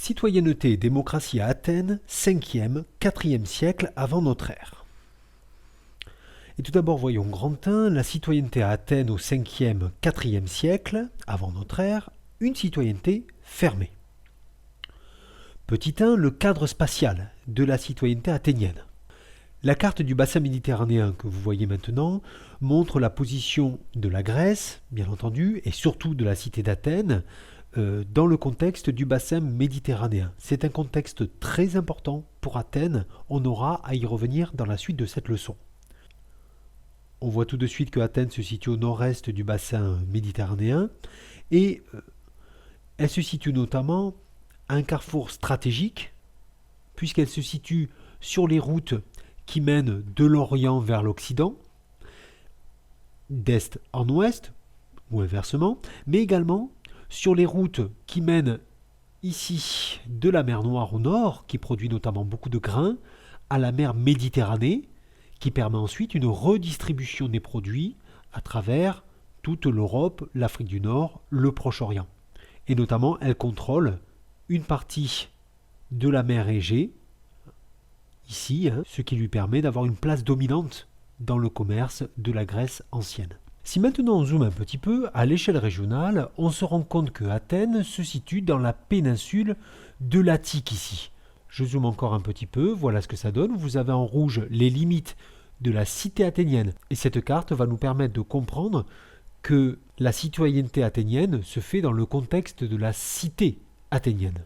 Citoyenneté et démocratie à Athènes, 5e, 4e siècle avant notre ère. Et tout d'abord, voyons grand 1, la citoyenneté à Athènes au 5e, 4e siècle avant notre ère, une citoyenneté fermée. Petit 1, le cadre spatial de la citoyenneté athénienne. La carte du bassin méditerranéen que vous voyez maintenant montre la position de la Grèce, bien entendu, et surtout de la cité d'Athènes, dans le contexte du bassin méditerranéen. C'est un contexte très important pour Athènes, on aura à y revenir dans la suite de cette leçon. On voit tout de suite que Athènes se situe au nord-est du bassin méditerranéen et elle se situe notamment à un carrefour stratégique puisqu'elle se situe sur les routes qui mènent de l'Orient vers l'Occident, d'Est en Ouest, ou inversement, mais également sur les routes qui mènent ici de la mer Noire au nord, qui produit notamment beaucoup de grains, à la mer Méditerranée, qui permet ensuite une redistribution des produits à travers toute l'Europe, l'Afrique du Nord, le Proche-Orient. Et notamment, elle contrôle une partie de la mer Égée, ici, ce qui lui permet d'avoir une place dominante dans le commerce de la Grèce ancienne. Si maintenant on zoome un petit peu, à l'échelle régionale, on se rend compte que Athènes se situe dans la péninsule de l'Attique ici. Je zoome encore un petit peu, voilà ce que ça donne. Vous avez en rouge les limites de la cité athénienne. Et cette carte va nous permettre de comprendre que la citoyenneté athénienne se fait dans le contexte de la cité athénienne.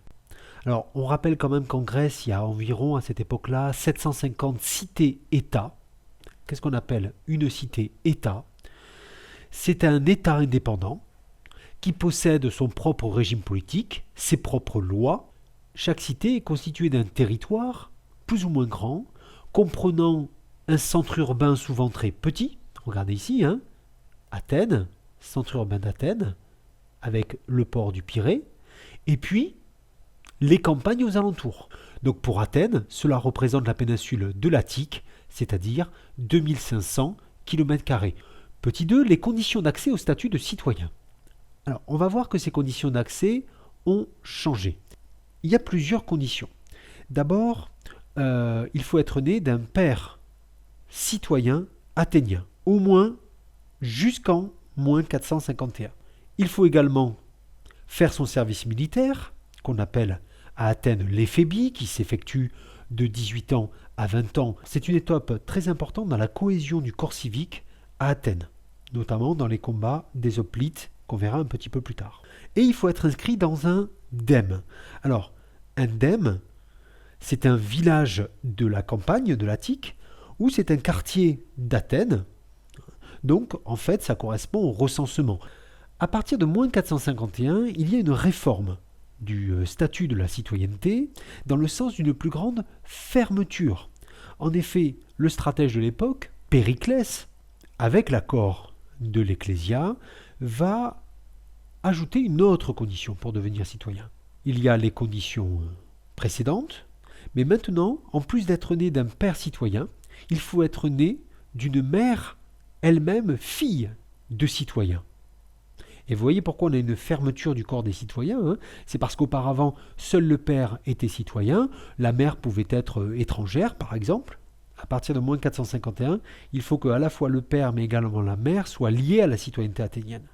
Alors, on rappelle quand même qu'en Grèce, il y a environ, à cette époque-là, 750 cités-États. Qu'est-ce qu'on appelle une cité-État ? C'est un État indépendant qui possède son propre régime politique, ses propres lois. Chaque cité est constituée d'un territoire, plus ou moins grand, comprenant un centre urbain souvent très petit. Regardez ici, Athènes, centre urbain d'Athènes, avec le port du Pirée, et puis les campagnes aux alentours. Donc pour Athènes, cela représente la péninsule de l'Attique, c'est-à-dire 2500 km². Petit 2, les conditions d'accès au statut de citoyen. Alors, on va voir que ces conditions d'accès ont changé. Il y a plusieurs conditions. D'abord, il faut être né d'un père citoyen athénien, au moins jusqu'en moins 451. Il faut également faire son service militaire, qu'on appelle à Athènes l'éphébie, qui s'effectue de 18 ans à 20 ans. C'est une étape très importante dans la cohésion du corps civique à Athènes, notamment dans les combats des hoplites, qu'on verra un petit peu plus tard. Et il faut être inscrit dans un dème. Alors, un dème, c'est un village de la campagne de l'Attique, ou c'est un quartier d'Athènes. Donc, en fait, ça correspond au recensement. À partir de moins 451, il y a une réforme du statut de la citoyenneté dans le sens d'une plus grande fermeture. En effet, le stratège de l'époque, Périclès, avec l'accord de l'Ecclésia, va ajouter une autre condition pour devenir citoyen. Il y a les conditions précédentes, mais maintenant, en plus d'être né d'un père citoyen, il faut être né d'une mère elle-même fille de citoyen. Et vous voyez pourquoi on a une fermeture du corps des citoyens, c'est parce qu'auparavant, seul le père était citoyen, la mère pouvait être étrangère, par exemple. À partir de moins 451, il faut que à la fois le père, mais également la mère, soient liés à la citoyenneté athénienne.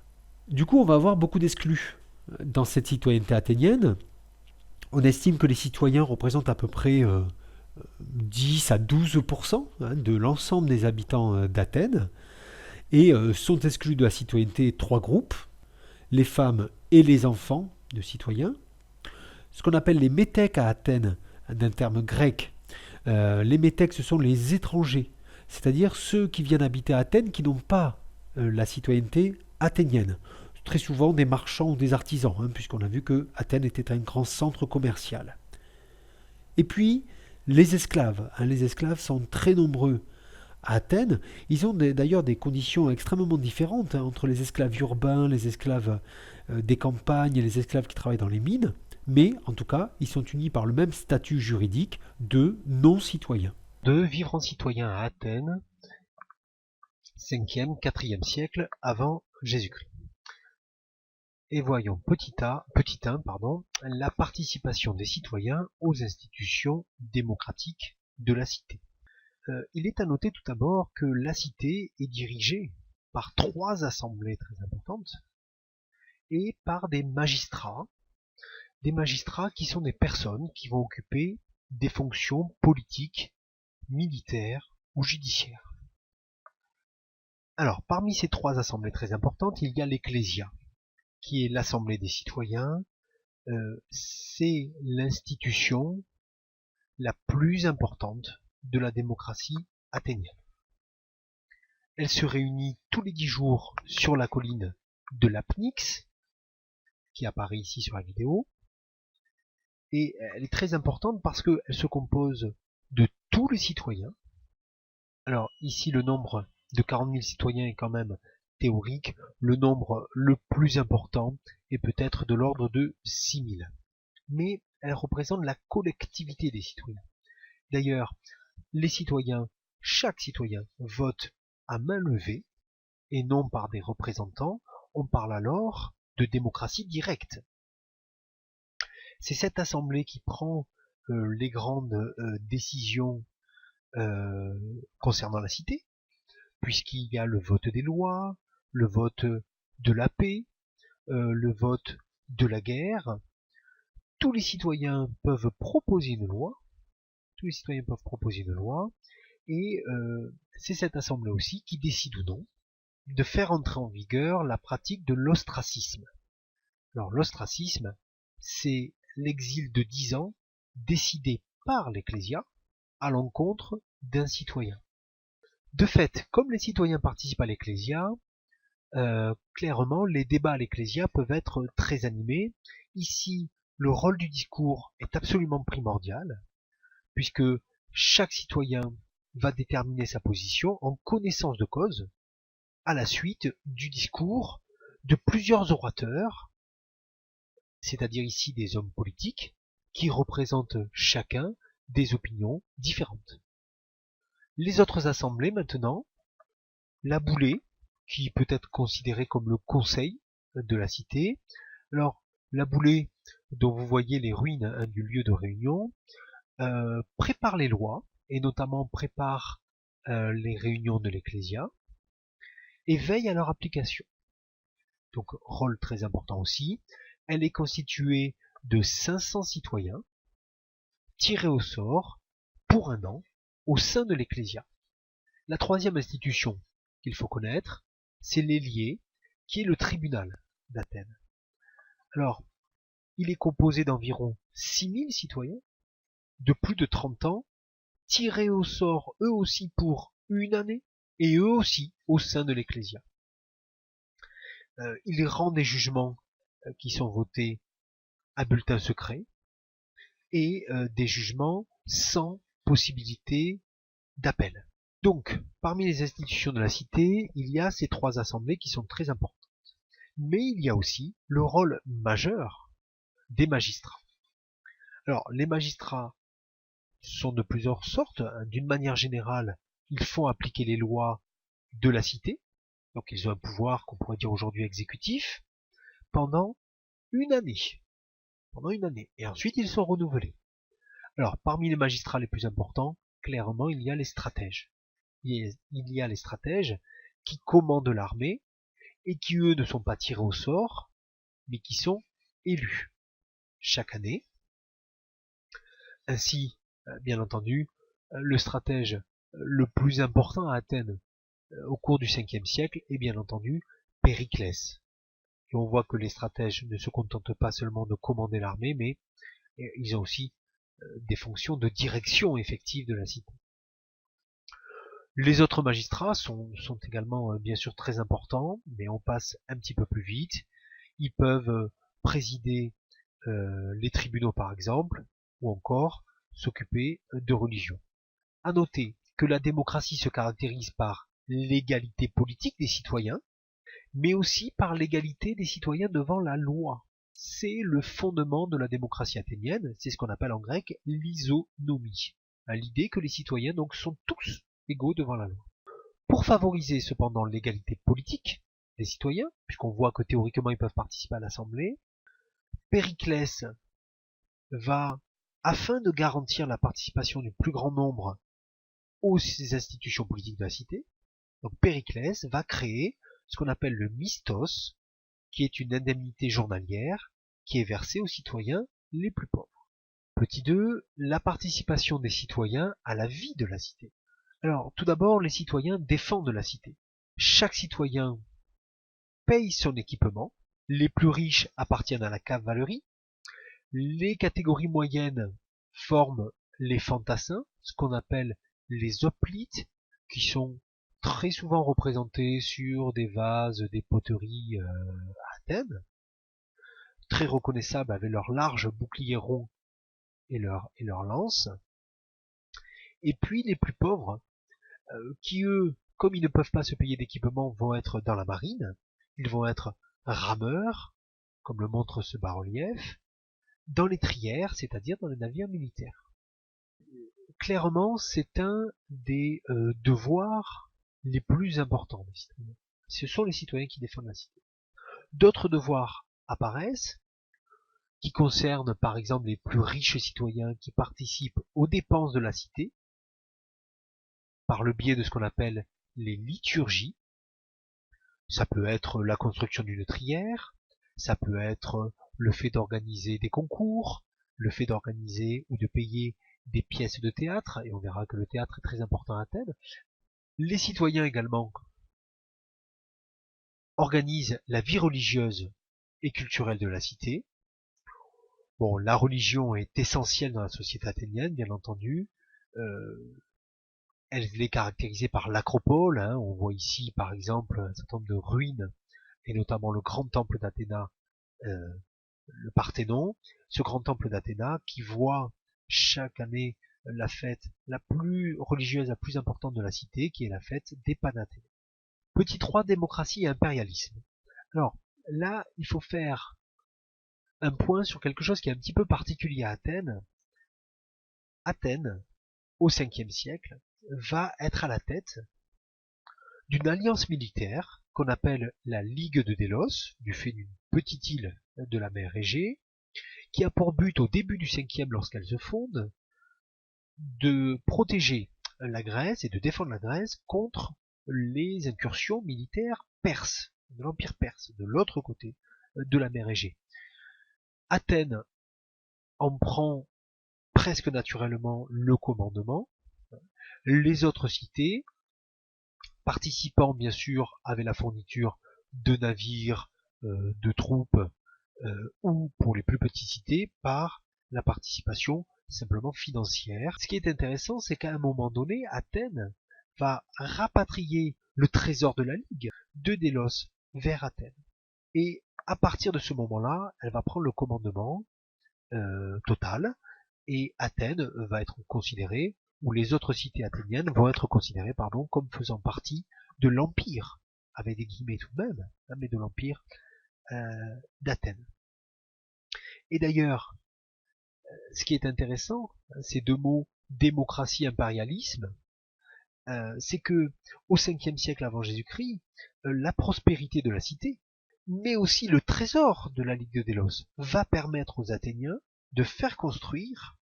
Du coup, on va avoir beaucoup d'exclus. Dans cette citoyenneté athénienne, on estime que les citoyens représentent à peu près 10 à 12% de l'ensemble des habitants d'Athènes, et sont exclus de la citoyenneté 3 groupes, les femmes et les enfants de citoyens. Ce qu'on appelle les métèques à Athènes, d'un terme grec. Les métèques, ce sont les étrangers, c'est-à-dire ceux qui viennent habiter à Athènes qui n'ont pas la citoyenneté athénienne. Très souvent des marchands ou des artisans, puisqu'on a vu que Athènes était un grand centre commercial. Et puis, les esclaves. Les esclaves sont très nombreux à Athènes. Ils ont d'ailleurs des conditions extrêmement différentes entre les esclaves urbains, les esclaves des campagnes et les esclaves qui travaillent dans les mines. Mais, en tout cas, ils sont unis par le même statut juridique de non-citoyens. De vivre en citoyen à Athènes, 5e, 4e siècle avant Jésus-Christ. Et voyons petit 1, la participation des citoyens aux institutions démocratiques de la cité. Il est à noter tout d'abord que la cité est dirigée par 3 assemblées très importantes et par des magistrats qui sont des personnes qui vont occuper des fonctions politiques, militaires ou judiciaires. Alors, parmi ces 3 assemblées très importantes, il y a l'Ecclésia, qui est l'assemblée des citoyens. C'est l'institution la plus importante de la démocratie athénienne. Elle se réunit tous les 10 jours sur la colline de l'Apnix, qui apparaît ici sur la vidéo, et elle est très importante parce qu'elle se compose de tous les citoyens. Alors ici le nombre de 40 000 citoyens est quand même théorique, le nombre le plus important est peut-être de l'ordre de 6 000. Mais elle représente la collectivité des citoyens. D'ailleurs, les citoyens, chaque citoyen vote à main levée et non par des représentants. On parle alors de démocratie directe. C'est cette assemblée qui prend les grandes décisions concernant la cité, puisqu'il y a le vote des lois, le vote de la paix, le vote de la guerre. Tous les citoyens peuvent proposer une loi, et c'est cette assemblée aussi qui décide ou non de faire entrer en vigueur la pratique de l'ostracisme. Alors l'ostracisme, c'est l'exil de 10 ans décidé par l'Ecclésia à l'encontre d'un citoyen. De fait, comme les citoyens participent à l'Ecclésia, clairement les débats à l'Ecclésia peuvent être très animés. Ici, le rôle du discours est absolument primordial, puisque chaque citoyen va déterminer sa position en connaissance de cause, à la suite du discours de plusieurs orateurs, c'est-à-dire ici des hommes politiques, qui représentent chacun des opinions différentes. Les autres assemblées maintenant, la boulée, qui peut être considérée comme le conseil de la cité. Alors, la boulée, dont vous voyez les ruines du lieu de réunion, prépare les lois, et notamment prépare les réunions de l'Ecclésia, et veille à leur application. Donc, rôle très important aussi. Elle est constituée de 500 citoyens, tirés au sort, pour un an, au sein de l'Ecclésia. La troisième institution qu'il faut connaître, c'est l'Élié, qui est le tribunal d'Athènes. Alors, il est composé d'environ 6000 citoyens, de plus de 30 ans, tirés au sort eux aussi pour une année, et eux aussi au sein de l'Ecclésia. Il rend des jugements qui sont votés à bulletin secret, et des jugements sans possibilité d'appel. Donc, parmi les institutions de la cité, il y a ces 3 assemblées qui sont très importantes. Mais il y a aussi le rôle majeur des magistrats. Alors, les magistrats sont de plusieurs sortes. D'une manière générale, ils font appliquer les lois de la cité, donc ils ont un pouvoir qu'on pourrait dire aujourd'hui exécutif, pendant une année. Et ensuite, ils sont renouvelés. Alors, parmi les magistrats les plus importants, clairement, il y a les stratèges. Il y a les stratèges qui commandent l'armée et qui, eux, ne sont pas tirés au sort, mais qui sont élus chaque année. Ainsi, bien entendu, le stratège le plus important à Athènes au cours du 5e siècle est bien entendu Périclès. Et on voit que les stratèges ne se contentent pas seulement de commander l'armée, mais ils ont aussi des fonctions de direction effective de la cité. Les autres magistrats sont également bien sûr très importants, mais on passe un petit peu plus vite. Ils peuvent présider les tribunaux par exemple, ou encore s'occuper de religion. À noter que la démocratie se caractérise par l'égalité politique des citoyens, mais aussi par l'égalité des citoyens devant la loi. C'est le fondement de la démocratie athénienne, c'est ce qu'on appelle en grec l'isonomie. L'idée que les citoyens donc sont tous égaux devant la loi. Pour favoriser cependant l'égalité politique, des citoyens, puisqu'on voit que théoriquement ils peuvent participer à l'Assemblée. Périclès va, afin de garantir la participation du plus grand nombre aux institutions politiques de la cité, donc Périclès va créer ce qu'on appelle le mistos, qui est une indemnité journalière qui est versée aux citoyens les plus pauvres. Petit 2, la participation des citoyens à la vie de la cité. Alors, tout d'abord, les citoyens défendent la cité. Chaque citoyen paye son équipement. Les plus riches appartiennent à la cavalerie. Les catégories moyennes forment les fantassins, ce qu'on appelle les hoplites, qui sont très souvent représentés sur des vases, des poteries à Athènes, très reconnaissables avec leurs larges boucliers ronds et leurs lances. Et puis les plus pauvres, qui eux, comme ils ne peuvent pas se payer d'équipement, vont être dans la marine, ils vont être rameurs, comme le montre ce bas-relief, dans les trières, c'est-à-dire dans les navires militaires. Clairement, c'est un des devoirs les plus importants des citoyens. Ce sont les citoyens qui défendent la cité. D'autres devoirs apparaissent, qui concernent par exemple les plus riches citoyens qui participent aux dépenses de la cité, par le biais de ce qu'on appelle les liturgies. Ça peut être la construction d'une trière, ça peut être le fait d'organiser des concours, le fait d'organiser ou de payer des pièces de théâtre, et on verra que le théâtre est très important à Athènes. Les citoyens également organisent la vie religieuse et culturelle de la cité. Bon, la religion est essentielle dans la société athénienne, bien entendu. Elle est caractérisée par l'acropole. On voit ici, par exemple, un certain nombre de ruines, et notamment le grand temple d'Athéna, le Parthénon. Ce grand temple d'Athéna qui voit chaque année la fête la plus religieuse, la plus importante de la cité, qui est la fête des Panathénées. Petit 3, démocratie et impérialisme. Alors, là, il faut faire un point sur quelque chose qui est un petit peu particulier à Athènes. Athènes, au 5e siècle, va être à la tête d'une alliance militaire qu'on appelle la Ligue de Délos, du fait d'une petite île de la mer Égée, qui a pour but, au début du 5e, lorsqu'elle se fonde, de protéger la Grèce et de défendre la Grèce contre les incursions militaires perses, de l'Empire perse, de l'autre côté de la mer Égée. Athènes en prend presque naturellement le commandement. Les autres cités, participant bien sûr avec la fourniture de navires, de troupes, ou pour les plus petites cités, par la participation simplement financière. Ce qui est intéressant, c'est qu'à un moment donné, Athènes va rapatrier le trésor de la Ligue de Délos vers Athènes. Et à partir de ce moment-là, elle va prendre le commandement total, et Athènes va être considérée, ou les autres cités athéniennes vont être considérées, comme faisant partie de l'empire, avec des guillemets tout de même, mais de l'empire d'Athènes. Et d'ailleurs, ce qui est intéressant, ces deux mots, démocratie, impérialisme, c'est que au 5e siècle avant Jésus-Christ, la prospérité de la cité, mais aussi le trésor de la Ligue de Délos, va permettre aux Athéniens de faire construire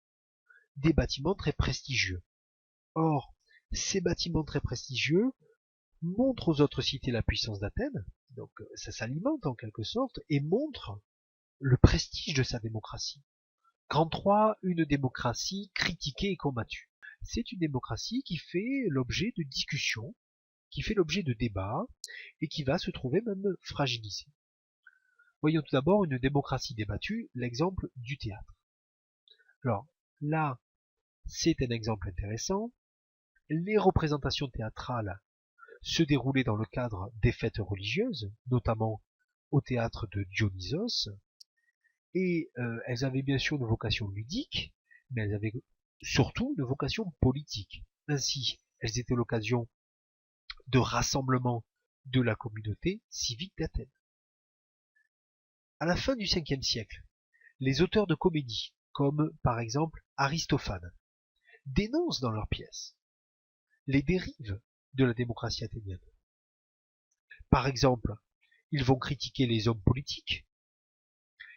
des bâtiments très prestigieux. Or, ces bâtiments très prestigieux montrent aux autres cités la puissance d'Athènes, donc ça s'alimente en quelque sorte, et montre le prestige de sa démocratie. Grand 3, une démocratie critiquée et combattue. C'est une démocratie qui fait l'objet de discussions, qui fait l'objet de débats, et qui va se trouver même fragilisée. Voyons tout d'abord une démocratie débattue, l'exemple du théâtre. Alors, là, c'est un exemple intéressant. Les représentations théâtrales se déroulaient dans le cadre des fêtes religieuses, notamment au théâtre de Dionysos, et elles avaient bien sûr une vocation ludique, mais elles avaient surtout une vocation politique. Ainsi, elles étaient l'occasion de rassemblement de la communauté civique d'Athènes. À la fin du 5e siècle, les auteurs de comédies, comme par exemple Aristophane, dénoncent dans leurs pièces les dérives de la démocratie athénienne. Par exemple, Ils vont critiquer les hommes politiques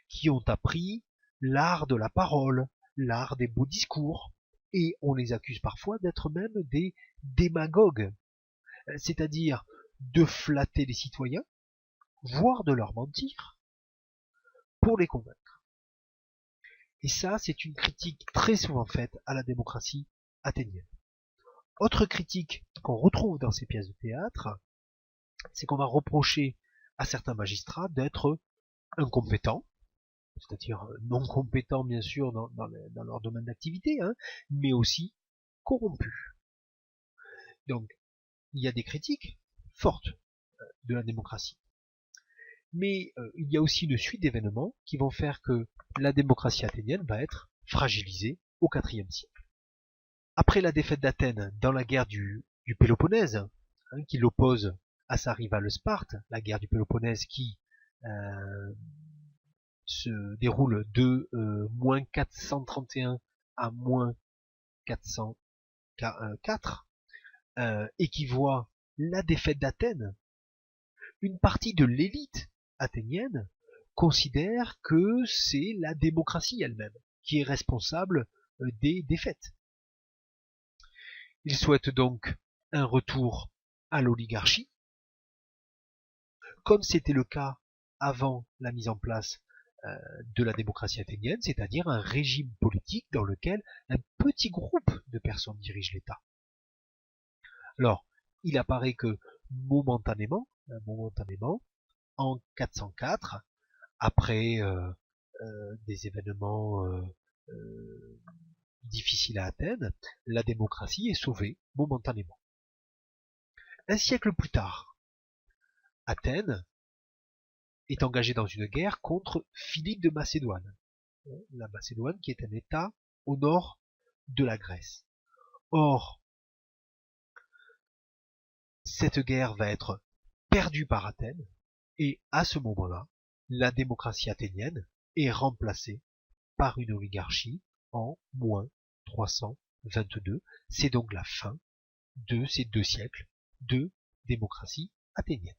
qui ont appris l'art de la parole, l'art des beaux discours, et on les accuse parfois d'être même des démagogues, c'est-à-dire de flatter les citoyens, voire de leur mentir, pour les convaincre. Et ça, c'est une critique très souvent faite à la démocratie athénienne. Autre critique qu'on retrouve dans ces pièces de théâtre, c'est qu'on va reprocher à certains magistrats d'être incompétents, c'est-à-dire non compétents bien sûr dans leur domaine d'activité, hein, mais aussi corrompus. Donc il y a des critiques fortes de la démocratie. Mais il y a aussi une suite d'événements qui vont faire que la démocratie athénienne va être fragilisée au IVe siècle. Après la défaite d'Athènes dans la guerre du Péloponnèse, hein, qui l'oppose à sa rivale Sparte, la guerre du Péloponnèse qui se déroule de moins 431 à moins 404, et qui voit la défaite d'Athènes, une partie de l'élite athénienne considère que c'est la démocratie elle-même qui est responsable des défaites. Il souhaite donc un retour à l'oligarchie, comme c'était le cas avant la mise en place de la démocratie athénienne, c'est-à-dire un régime politique dans lequel un petit groupe de personnes dirige l'État. Alors, il apparaît que momentanément, en 404, après des événements difficiles à Athènes, la démocratie est sauvée momentanément. Un siècle plus tard, Athènes est engagée dans une guerre contre Philippe de Macédoine. La Macédoine qui est un État au nord de la Grèce. Or, cette guerre va être perdue par Athènes, et à ce moment-là, la démocratie athénienne est remplacée par une oligarchie en moins 322. C'est donc la fin de ces 2 siècles de démocratie athénienne.